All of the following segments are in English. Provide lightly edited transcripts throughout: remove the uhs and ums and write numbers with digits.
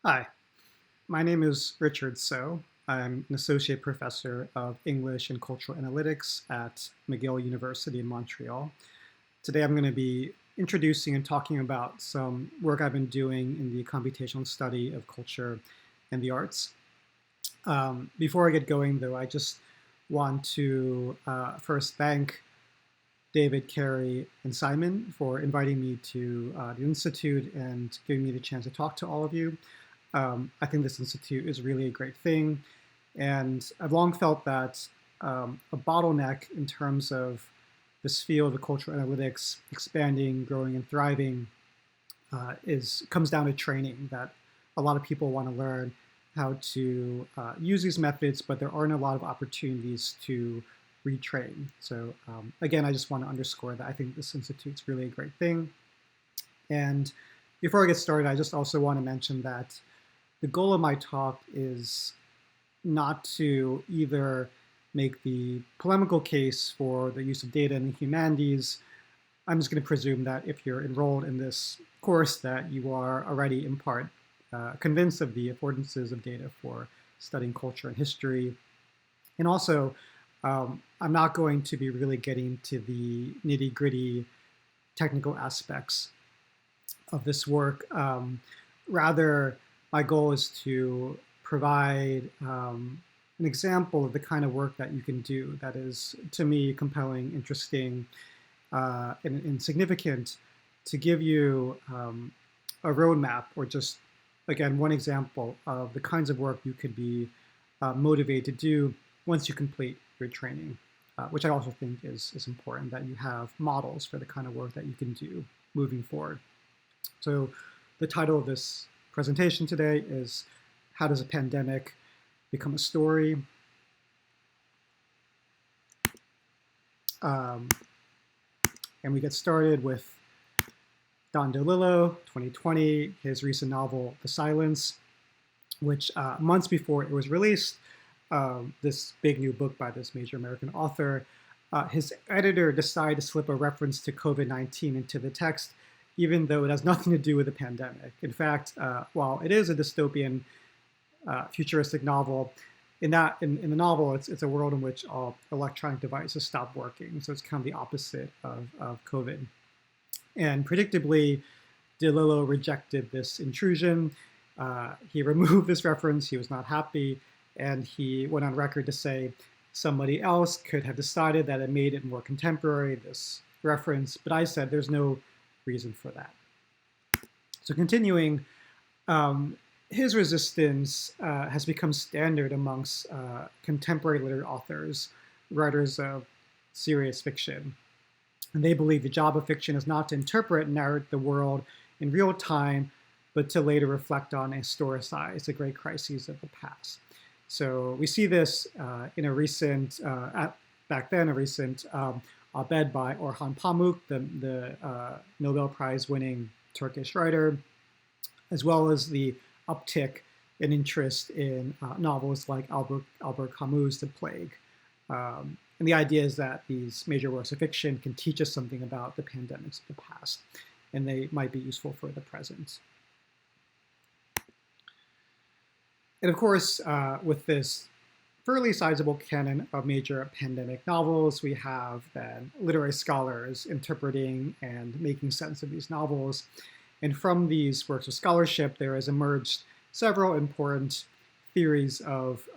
Hi, my name is Richard So. I'm an associate professor of English and Cultural Analytics at McGill University in Montreal. Today I'm going to be introducing and talking about some work I've been doing in the computational study of culture and the arts. Before I get going, though, I just want to first thank David, Carey, and Simon for inviting me to the Institute and giving me the chance to talk to all of you. I think this institute is really a great thing. And I've long felt that a bottleneck in terms of this field of cultural analytics expanding, growing, and thriving comes down to training, that a lot of people want to learn how to use these methods, but there aren't a lot of opportunities to retrain. So again, I just want to underscore that I think this institute's really a great thing. And before I get started, I just also want to mention that the goal of my talk is not to either make the polemical case for the use of data in the humanities. I'm just going to presume that if you're enrolled in this course that you are already in part convinced of the affordances of data for studying culture and history. And also, I'm not going to be really getting to the nitty-gritty technical aspects of this work. Rather, my goal is to provide an example of the kind of work that you can do that is, to me, compelling, interesting, and significant, to give you a roadmap, or just, again, one example of the kinds of work you could be motivated to do once you complete your training, which I also think is important, that you have models for the kind of work that you can do moving forward. So the title of this presentation today is How Does a Pandemic Become a Story? And we get started with Don DeLillo, 2020, his recent novel, The Silence, which months before it was released, this big new book by this major American author, his editor decided to slip a reference to COVID-19 into the text, even though it has nothing to do with the pandemic. In fact, while it is a dystopian, futuristic novel, in the novel, it's a world in which all electronic devices stop working. So it's kind of the opposite of COVID. And predictably, DeLillo rejected this intrusion. He removed this reference. He was not happy. And he went on record to say somebody else could have decided that it made it more contemporary, this reference. But I said there's no reason for that. So continuing, his resistance has become standard amongst contemporary literary authors, writers of serious fiction. And they believe the job of fiction is not to interpret and narrate the world in real time, but to later reflect on and historicize the great crises of the past. So we see this in a recent, back then, a recent op-ed by Orhan Pamuk, the Nobel Prize-winning Turkish writer, as well as the uptick in interest in novels like Albert Camus' The Plague. And the idea is that these major works of fiction can teach us something about the pandemics of the past, and they might be useful for the present. And of course, with this fairly sizable canon of major pandemic novels, we have then literary scholars interpreting and making sense of these novels. And from these works of scholarship, there has emerged several important theories of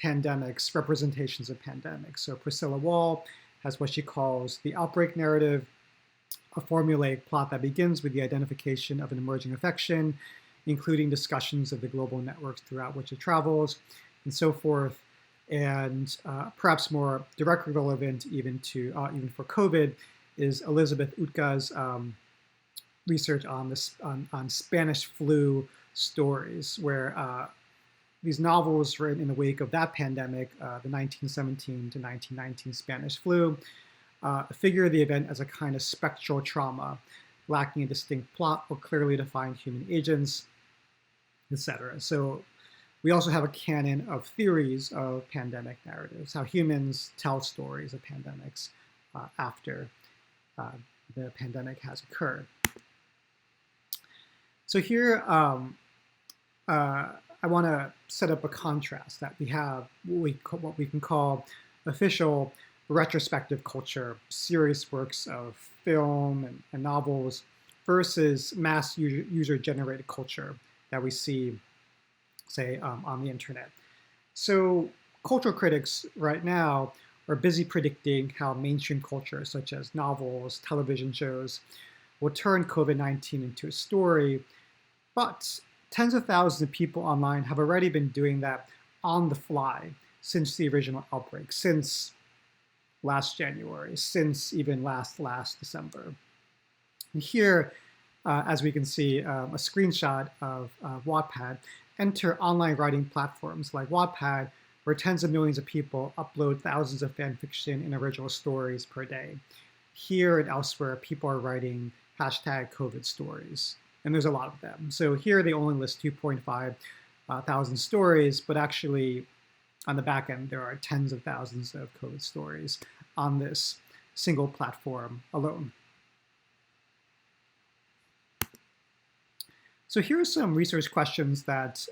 pandemics, representations of pandemics. So Priscilla Wall has what she calls the outbreak narrative, a formulaic plot that begins with the identification of an emerging affection, including discussions of the global networks throughout which it travels, and so forth. And perhaps more directly relevant even for COVID is Elizabeth Utka's research on Spanish flu stories, where these novels written in the wake of that pandemic, the 1917 to 1919 Spanish flu, figure the event as a kind of spectral trauma, lacking a distinct plot or clearly defined human agents, etc. So we also have a canon of theories of pandemic narratives, how humans tell stories of pandemics after the pandemic has occurred. So here I want to set up a contrast that we have what we can call official retrospective culture, serious works of film and novels, versus mass user-generated culture that we see, say, on the internet. So cultural critics right now are busy predicting how mainstream culture, such as novels, television shows, will turn COVID-19 into a story, but tens of thousands of people online have already been doing that on the fly since the original outbreak, since last January, since even last December. And here, as we can see, a screenshot of Wattpad. Enter online writing platforms like Wattpad, where tens of millions of people upload thousands of fan fiction and original stories per day. Here and elsewhere, people are writing hashtag COVID stories, and there's a lot of them. So here they only list 2.5 thousand stories, but actually on the back end, there are tens of thousands of COVID stories on this single platform alone. So here are some research questions that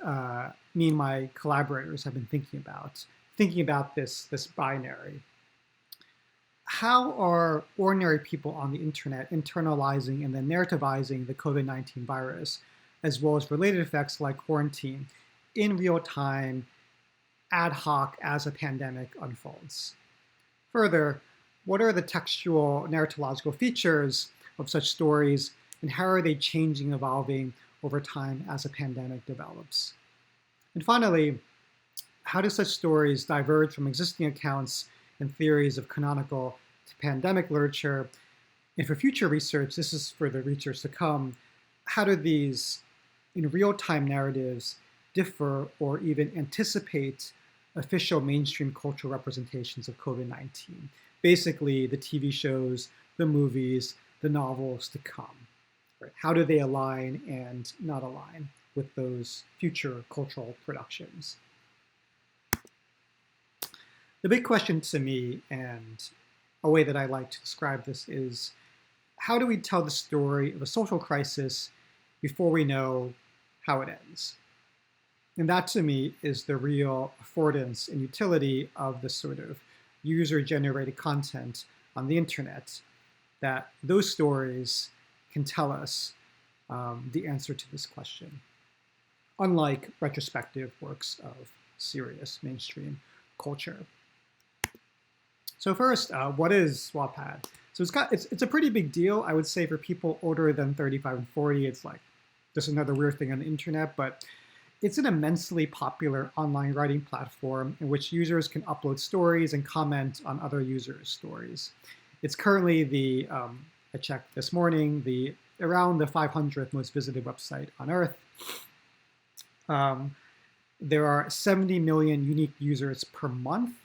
me and my collaborators have been thinking about this binary. How are ordinary people on the internet internalizing and then narrativizing the COVID-19 virus, as well as related effects like quarantine, in real time, ad hoc as a pandemic unfolds? Further, what are the textual narratological features of such stories, and how are they changing, evolving over time as a pandemic develops? And finally, how do such stories diverge from existing accounts and theories of canonical to pandemic literature? And for future research, this is for the research to come, how do these real-time narratives differ or even anticipate official mainstream cultural representations of COVID-19? Basically, the TV shows, the movies, the novels to come. Right? How do they align and not align with those future cultural productions? The big question to me, and a way that I like to describe this, is how do we tell the story of a social crisis before we know how it ends? And that, to me, is the real affordance and utility of this sort of user-generated content on the internet, that those stories can tell us the answer to this question, unlike retrospective works of serious mainstream culture. So first, what is Wattpad? So it's a pretty big deal, I would say, for people older than 35 and 40. It's like just another weird thing on the internet, but it's an immensely popular online writing platform in which users can upload stories and comment on other users' stories. It's currently I checked this morning, around the 500th most visited website on Earth. There are 70 million unique users per month.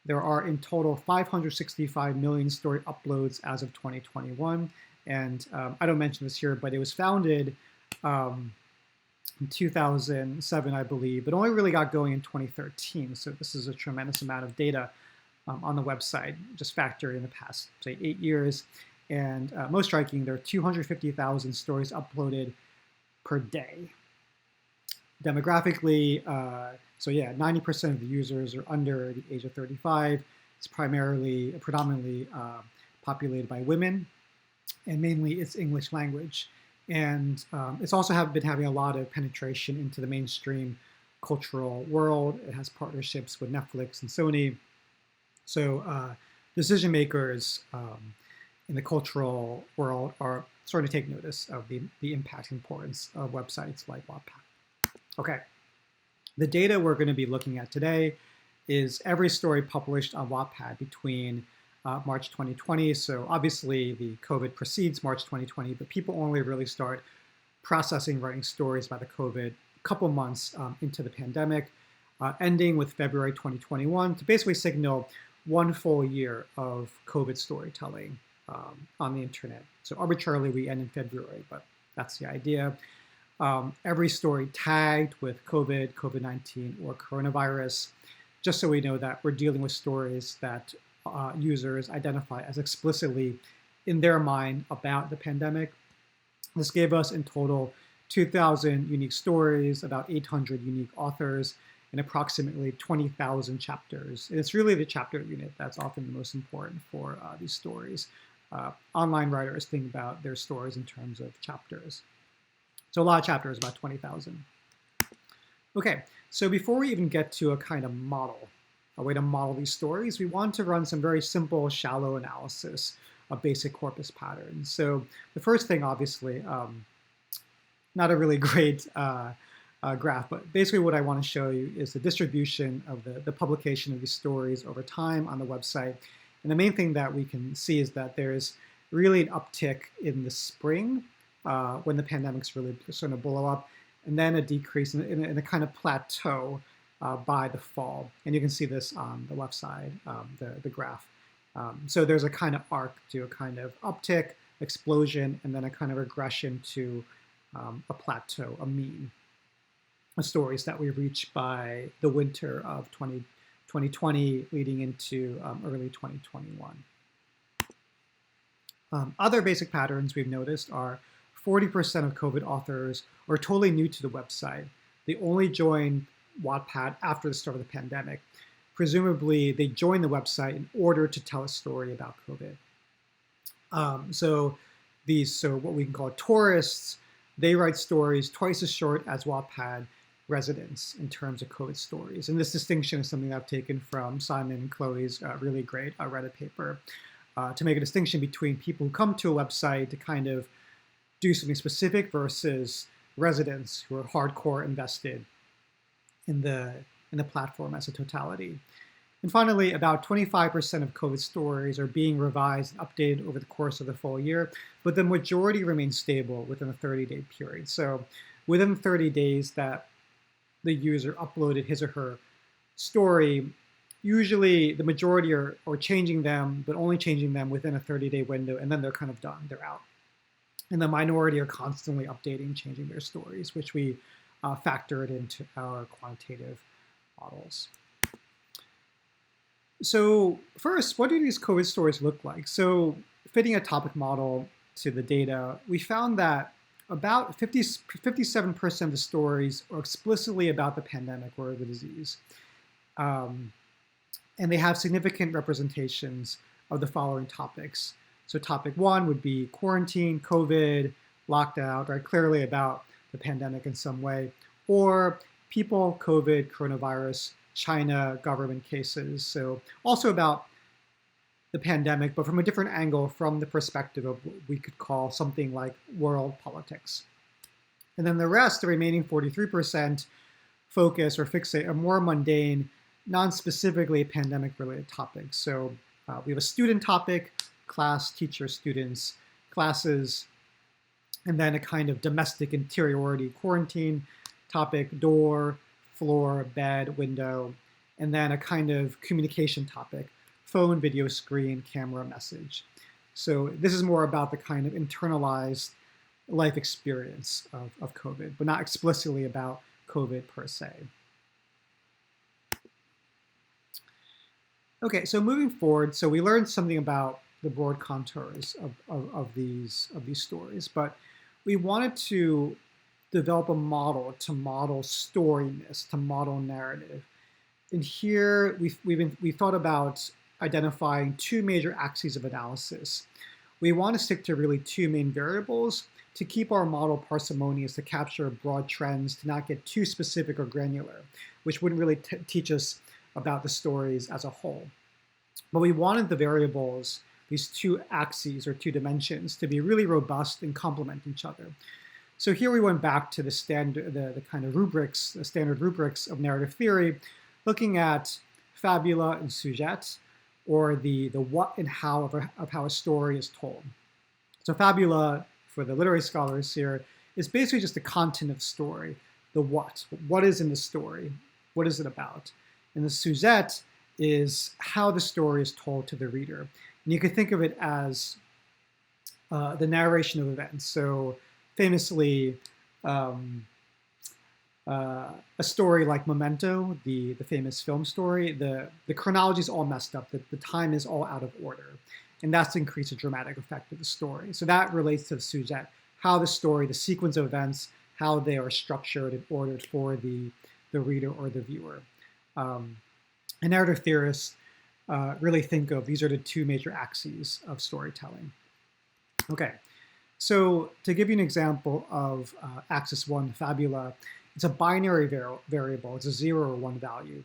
There are in total 565 million story uploads as of 2021. And I don't mention this here, but it was founded in 2007, I believe, but only really got going in 2013. So this is a tremendous amount of data on the website, just factored in the past, say, 8 years. And most striking, there are 250,000 stories uploaded per day. Demographically, so yeah, 90% of the users are under the age of 35. It's predominantly populated by women, and mainly it's English language. And it's also been having a lot of penetration into the mainstream cultural world. It has partnerships with Netflix and Sony. So decision makers in the cultural world are starting to take notice of the impact and importance of websites like Wattpad. Okay, the data we're going to be looking at today is every story published on Wattpad between March 2020. So obviously the COVID precedes March 2020, but people only really start processing writing stories about the COVID a couple months into the pandemic, ending with February 2021 to basically signal one full year of COVID storytelling on the internet. So arbitrarily we end in February, but that's the idea. Every story tagged with COVID, COVID-19, or coronavirus, just so we know that we're dealing with stories that users identify as explicitly in their mind about the pandemic. This gave us in total 2,000 unique stories, about 800 unique authors, and approximately 20,000 chapters. And it's really the chapter unit that's often the most important for these stories. Online writers think about their stories in terms of chapters. So a lot of chapters, about 20,000. Okay, so before we even get to a kind of model, a way to model these stories, we want to run some very simple, shallow analysis of basic corpus patterns. So the first thing, obviously, not a really great graph, but basically what I want to show you is the distribution of the publication of these stories over time on the website. And the main thing that we can see is that there's really an uptick in the spring when the pandemic's really starting to blow up, and then a decrease in a kind of plateau by the fall. And you can see this on the left side, the graph. So there's a kind of arc to a kind of uptick, explosion, and then a kind of regression to a plateau, a mean, of stories that we reach by the winter of 2020 leading into early 2021. Other basic patterns we've noticed are 40% of COVID authors are totally new to the website. They only joined Wattpad after the start of the pandemic. Presumably, they joined the website in order to tell a story about COVID. So what we can call tourists, they write stories twice as short as Wattpad residents in terms of COVID stories. And this distinction is something I've taken from Simon and Chloe's really great Reddit paper to make a distinction between people who come to a website to kind of do something specific versus residents who are hardcore invested in the platform as a totality. And finally, about 25% of COVID stories are being revised and updated over the course of the full year, but the majority remains stable within a 30-day period. So within 30 days that the user uploaded his or her story, usually the majority are changing them, but only changing them within a 30-day window, and then they're kind of done, they're out. And the minority are constantly updating, changing their stories, which we factored into our quantitative models. So first, what do these COVID stories look like? So fitting a topic model to the data, we found that about 57% of the stories are explicitly about the pandemic or the disease. And they have significant representations of the following topics. So topic one would be quarantine, COVID, lockdown, right? Clearly about the pandemic in some way, or people, COVID, coronavirus, China, government cases. So also about the pandemic, but from a different angle, from the perspective of what we could call something like world politics. And then the rest, the remaining 43%, focus or fixate on more mundane, non-specifically pandemic-related topics. So we have a student topic, class, teacher, students, classes, and then a kind of domestic interiority quarantine topic, door, floor, bed, window, and then a kind of communication topic, phone, video, screen, camera, message. So this is more about the kind of internalized life experience of COVID, but not explicitly about COVID per se. Okay, so moving forward, so we learned something about the broad contours of these stories, but we wanted to develop a model to model storyness, to model narrative. And here we thought about identifying two major axes of analysis. We want to stick to really two main variables to keep our model parsimonious, to capture broad trends, to not get too specific or granular, which wouldn't really teach us about the stories as a whole. But we wanted the variables, these two axes or two dimensions, to be really robust and complement each other. So here we went back to the kind of rubrics, the standard rubrics of narrative theory, looking at Fabula and Sujet, or the what and how of how a story is told. So Fabula, for the literary scholars here, is basically just the content of the story, the what is in the story, what is it about? And the Sujet is how the story is told to the reader. And you can think of it as the narration of events. So famously, a story like Memento, the famous film story, the chronology is all messed up, the time is all out of order. And that's to increase the dramatic effect of the story. So that relates to the sujet, how the story, the sequence of events how they are structured and ordered for the reader or the viewer. And narrative theorists really think of these are the two major axes of storytelling. Okay, so to give you an example of axis one, Fabula, it's a binary variable. It's a 0 or 1 value.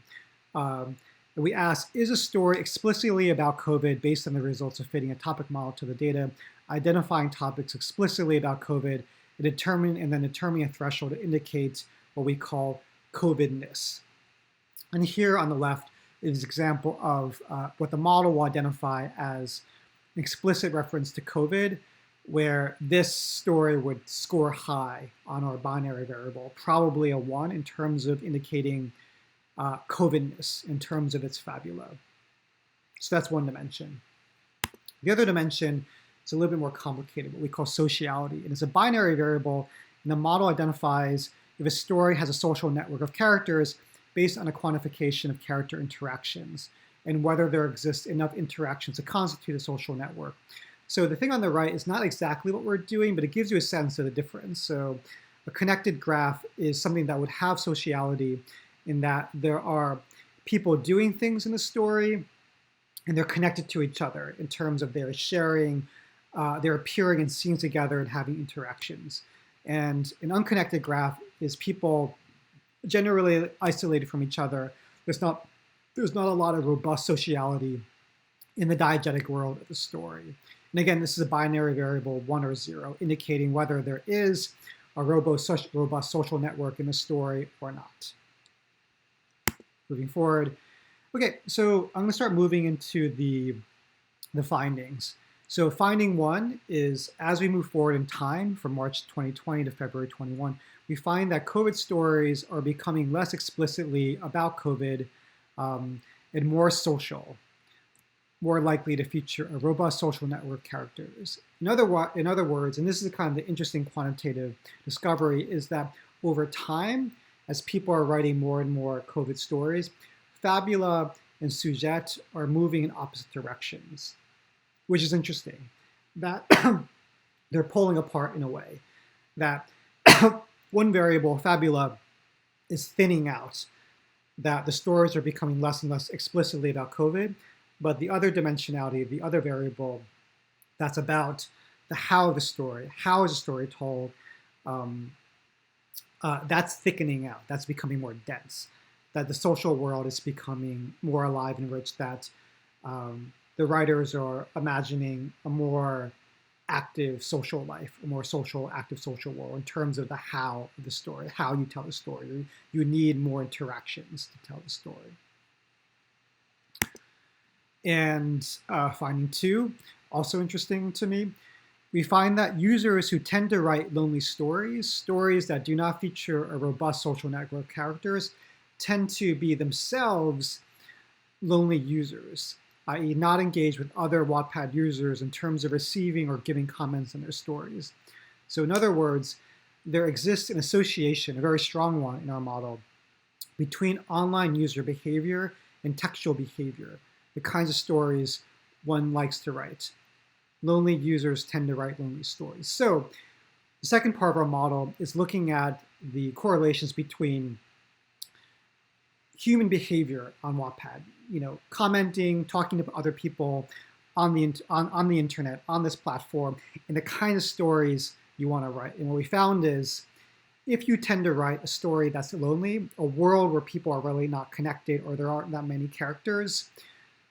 We ask, is a story explicitly about COVID based on the results of fitting a topic model to the data, identifying topics explicitly about COVID, and then determining a threshold to indicate what we call COVIDness. And here on the left is an example of what the model will identify as an explicit reference to COVID, where this story would score high on our binary variable, probably a 1 in terms of indicating COVIDness in terms of its fabula. So that's one dimension. The other dimension is a little bit more complicated, what we call sociality. And it's a binary variable, and the model identifies if a story has a social network of characters based on a quantification of character interactions and whether there exists enough interactions to constitute a social network. So the thing on the right is not exactly what we're doing, but it gives you a sense of the difference. So a connected graph is something that would have sociality in that there are people doing things in the story and they're connected to each other in terms of their sharing, they're appearing in scenes together and having interactions. And an unconnected graph is people generally isolated from each other. There's not a lot of robust sociality in the diegetic world of the story. And again, this is a binary variable, 1 or 0, indicating whether there is a robust social network in the story or not. Moving forward. Okay, so I'm going to start moving into the findings. So finding 1 is, as we move forward in time from March 2020 to February 21, we find that COVID stories are becoming less explicitly about COVID and more social, more likely to feature a robust social network characters. In other words, and this is kind of the interesting quantitative discovery, is that over time, as people are writing more and more COVID stories, Fabula and Sujet are moving in opposite directions, which is interesting. That they're pulling apart in a way. That one variable, Fabula, is thinning out, that the stories are becoming less and less explicitly about COVID, but the other dimensionality, the other variable, that's about the how of the story, how is the story told, that's thickening out, that's becoming more dense, that the social world is becoming more alive and rich, that the writers are imagining a more active social life, a more active social world in terms of the how of the story, how you tell the story. You need more interactions to tell the story. And finding 2, also interesting to me, we find that users who tend to write lonely stories that do not feature a robust social network characters, tend to be themselves lonely users, i.e. not engaged with other Wattpad users in terms of receiving or giving comments on their stories. So in other words, there exists an association, a very strong one in our model, between online user behavior and textual behavior, the kinds of stories one likes to write. Lonely users tend to write lonely stories. So the second part of our model is looking at the correlations between human behavior on Wattpad, commenting, talking to other people on the internet, on this platform, and the kind of stories you want to write. And what we found is, if you tend to write a story that's lonely, a world where people are really not connected or there aren't that many characters,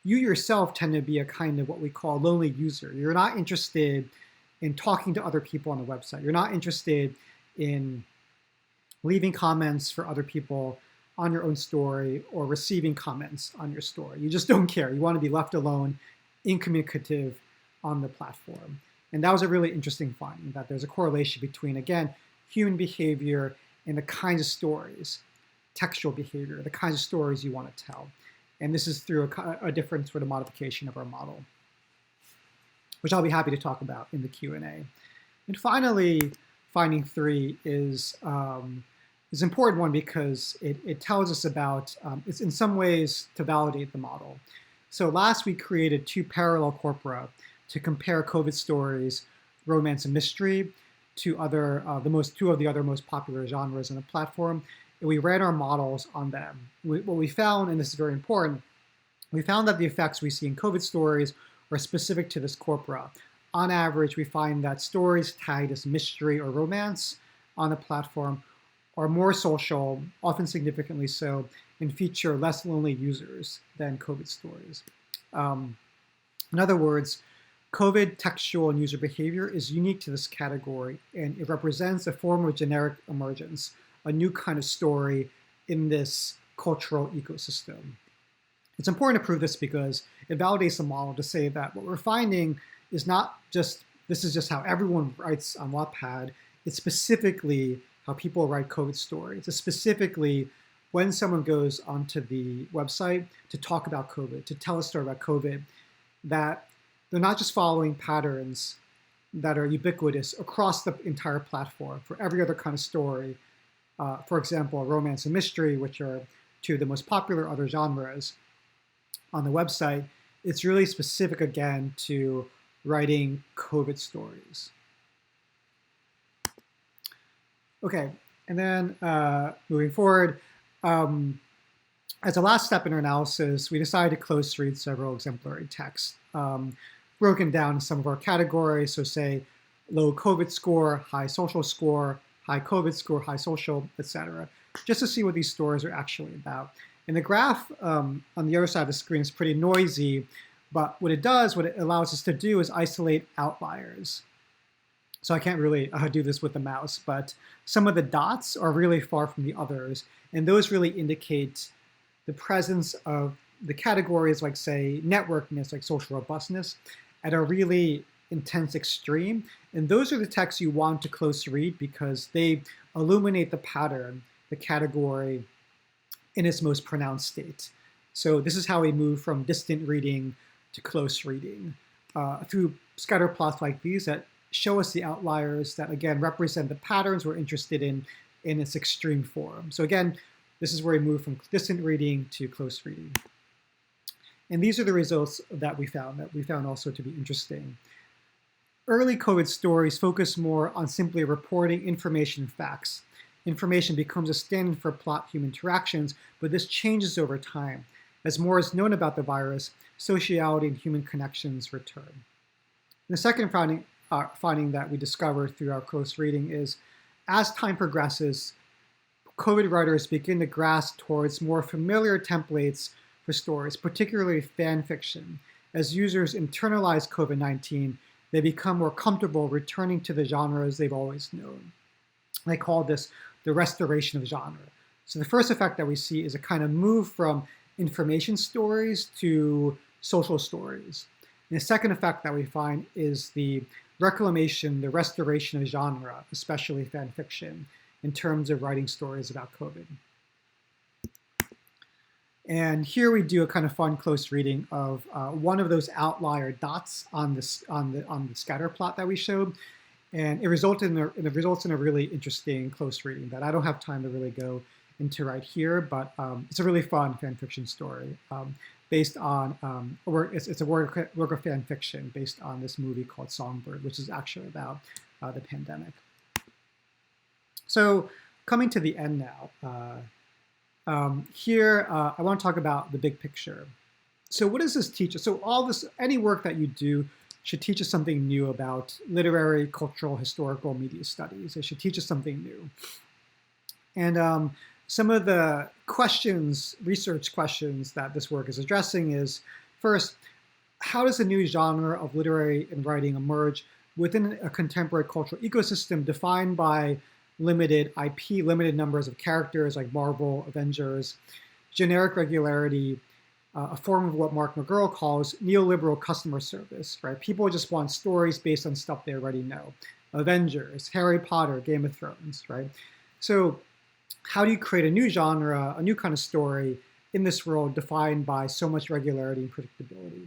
you yourself tend to be a kind of what we call lonely user. You're not interested in talking to other people on the website. You're not interested in leaving comments for other people on your own story or receiving comments on your story. You just don't care. You want to be left alone, incommunicative on the platform. And that was a really interesting finding, that there's a correlation between, again, human behavior and the kinds of stories, textual behavior, the kinds of stories you want to tell. And this is through a different sort of modification of our model, which I'll be happy to talk about in the Q&A. And finally, finding 3 is an important one because it tells us about, it's in some ways to validate the model. So last we created 2 parallel corpora to compare COVID stories, romance and mystery, two of the other most popular genres on the platform, and we ran our models on them. What we found, and this is very important, we found that the effects we see in COVID stories are specific to this corpora. On average, we find that stories tagged as mystery or romance on the platform are more social, often significantly so, and feature less lonely users than COVID stories. In other words, COVID textual and user behavior is unique to this category, and it represents a form of generic emergence, a new kind of story in this cultural ecosystem. It's important to prove this because it validates the model to say that what we're finding is not just, this is just how everyone writes on Wattpad, it's specifically how people write COVID stories. It's specifically when someone goes onto the website to talk about COVID, to tell a story about COVID, that they're not just following patterns that are ubiquitous across the entire platform for every other kind of story. For example, romance and mystery, which are two of the most popular other genres on the website. It's really specific, again, to writing COVID stories. Okay, and then moving forward, as a last step in our analysis, we decided to close read several exemplary texts, broken down in some of our categories. So say low COVID score, high social score, high COVID score, high social, etc., just to see what these stories are actually about. And the graph on the other side of the screen is pretty noisy, but what it allows us to do is isolate outliers. So I can't really do this with the mouse, but some of the dots are really far from the others, and those really indicate the presence of the categories like, say, networkedness, like social robustness, at a really intense extreme. And those are the texts you want to close read because they illuminate the pattern, the category, in its most pronounced state. So this is how we move from distant reading to close reading through scatter plots like these that show us the outliers that, again, represent the patterns we're interested in its extreme form. So again, this is where we move from distant reading to close reading. And these are the results that we found also to be interesting. Early COVID stories focus more on simply reporting information and facts. Information becomes a stand-in for plot-human interactions, but this changes over time. As more is known about the virus, sociality and human connections return. And the second finding that we discovered through our close reading is, as time progresses, COVID writers begin to grasp towards more familiar templates for stories, particularly fan fiction. As users internalize COVID-19, they become more comfortable returning to the genres they've always known. They call this the restoration of genre. So the first effect that we see is a kind of move from information stories to social stories. And the second effect that we find is the reclamation, the restoration of genre, especially fan fiction, in terms of writing stories about COVID. And here we do a kind of fun close reading of one of those outlier dots on the scatter plot that we showed, and it results in a really interesting close reading that I don't have time to really go into right here, but it's a really fun fan fiction story based on it's a work of fan fiction based on this movie called Songbird, which is actually about the pandemic. So coming to the end now. Here, I want to talk about the big picture. So what does this teach us? So any work that you do should teach us something new about literary, cultural, historical, media studies. It should teach us something new. And some of the research questions that this work is addressing is, first, how does a new genre of literary and writing emerge within a contemporary cultural ecosystem defined by limited IP, limited numbers of characters like Marvel, Avengers, generic regularity, a form of what Mark McGurl calls neoliberal customer service, right? People just want stories based on stuff they already know. Avengers, Harry Potter, Game of Thrones, right? So how do you create a new genre, a new kind of story in this world defined by so much regularity and predictability?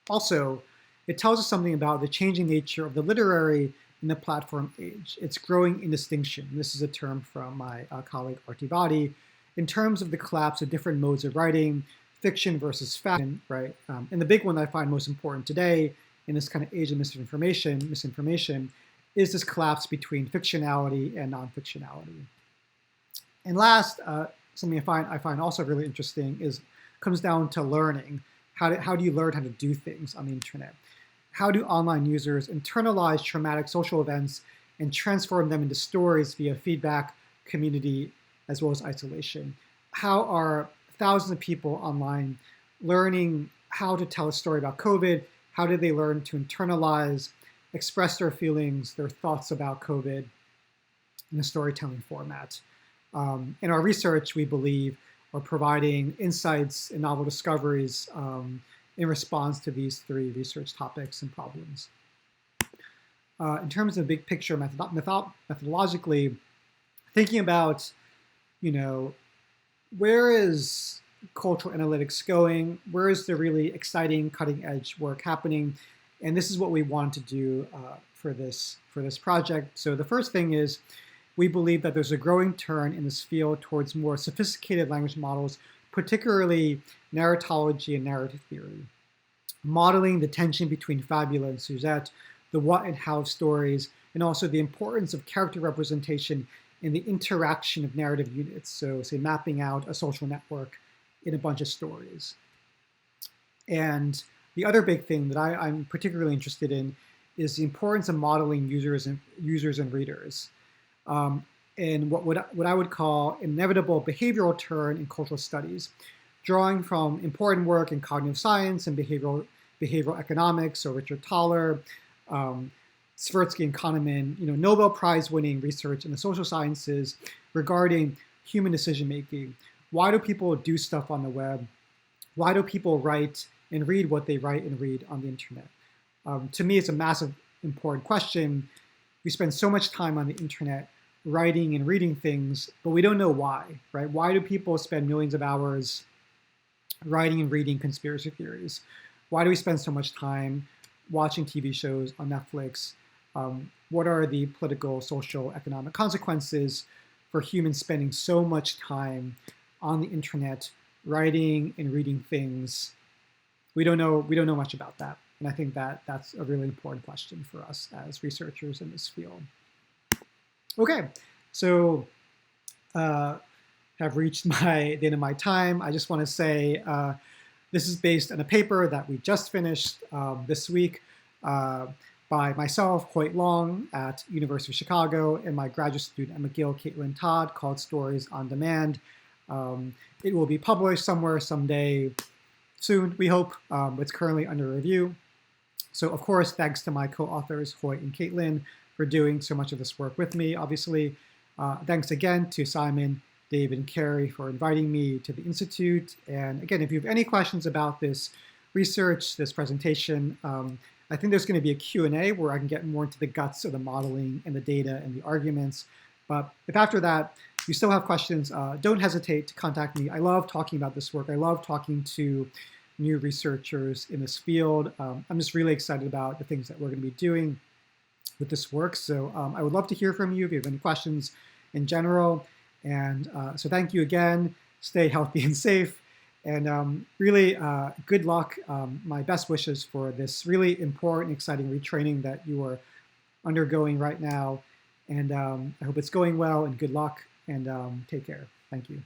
Also, it tells us something about the changing nature of the literary in the platform age. It's growing indistinction. This is a term from my colleague Arti Vadi, in terms of the collapse of different modes of writing, fiction versus fact, right? And the big one that I find most important today in this kind of age of misinformation is this collapse between fictionality and non-fictionality. And last, something I find also really interesting comes down to learning. How do you learn how to do things on the internet? How do online users internalize traumatic social events and transform them into stories via feedback, community, as well as isolation? How are thousands of people online learning how to tell a story about COVID? How did they learn to internalize, express their feelings, their thoughts about COVID in a storytelling format? In our research, we believe, are providing insights and novel discoveries in response to these three research topics and problems. In terms of big picture methodologically, thinking about, where is cultural analytics going? Where is the really exciting cutting edge work happening? And this is what we want to do for this project. So the first thing is, we believe that there's a growing turn in this field towards more sophisticated language models, particularly narratology and narrative theory, modeling the tension between Fabula and Sujet, the what and how of stories, and also the importance of character representation in the interaction of narrative units. So, say, mapping out a social network in a bunch of stories. And the other big thing that I'm particularly interested in is the importance of modeling users and readers. And what I would call inevitable behavioral turn in cultural studies, drawing from important work in cognitive science and behavioral economics, so Richard Thaler, Tversky and Kahneman, Nobel Prize-winning research in the social sciences regarding human decision-making. Why do people do stuff on the web? Why do people write and read what they write and read on the internet? To me, it's a massive, important question. We spend so much time on the internet writing and reading things, but we don't know why, right? Why do people spend millions of hours writing and reading conspiracy theories? Why do we spend so much time watching TV shows on Netflix? What are the political, social, economic consequences for humans spending so much time on the internet writing and reading things? We don't know much about that. And I think that's a really important question for us as researchers in this field. Okay, so have reached the end of my time. I just want to say this is based on a paper that we just finished this week by myself, Hoyt Long at University of Chicago, and my graduate student at McGill, Caitlin Todd, called Stories on Demand. It will be published somewhere someday soon, we hope. It's currently under review. So of course, thanks to my co-authors, Hoyt and Caitlin, for doing so much of this work with me, obviously. Thanks again to Simon, David, and Carrie for inviting me to the Institute. And again, if you have any questions about this research, this presentation, I think there's going to be a Q&A where I can get more into the guts of the modeling and the data and the arguments. But if after that you still have questions, don't hesitate to contact me. I love talking about this work. I love talking to new researchers in this field. I'm just really excited about the things that we're going to be doing with this work. So I would love to hear from you if you have any questions in general. And so thank you again. Stay healthy and safe. And really good luck. My best wishes for this really important, exciting retraining that you are undergoing right now. And I hope it's going well, and good luck, and take care. Thank you.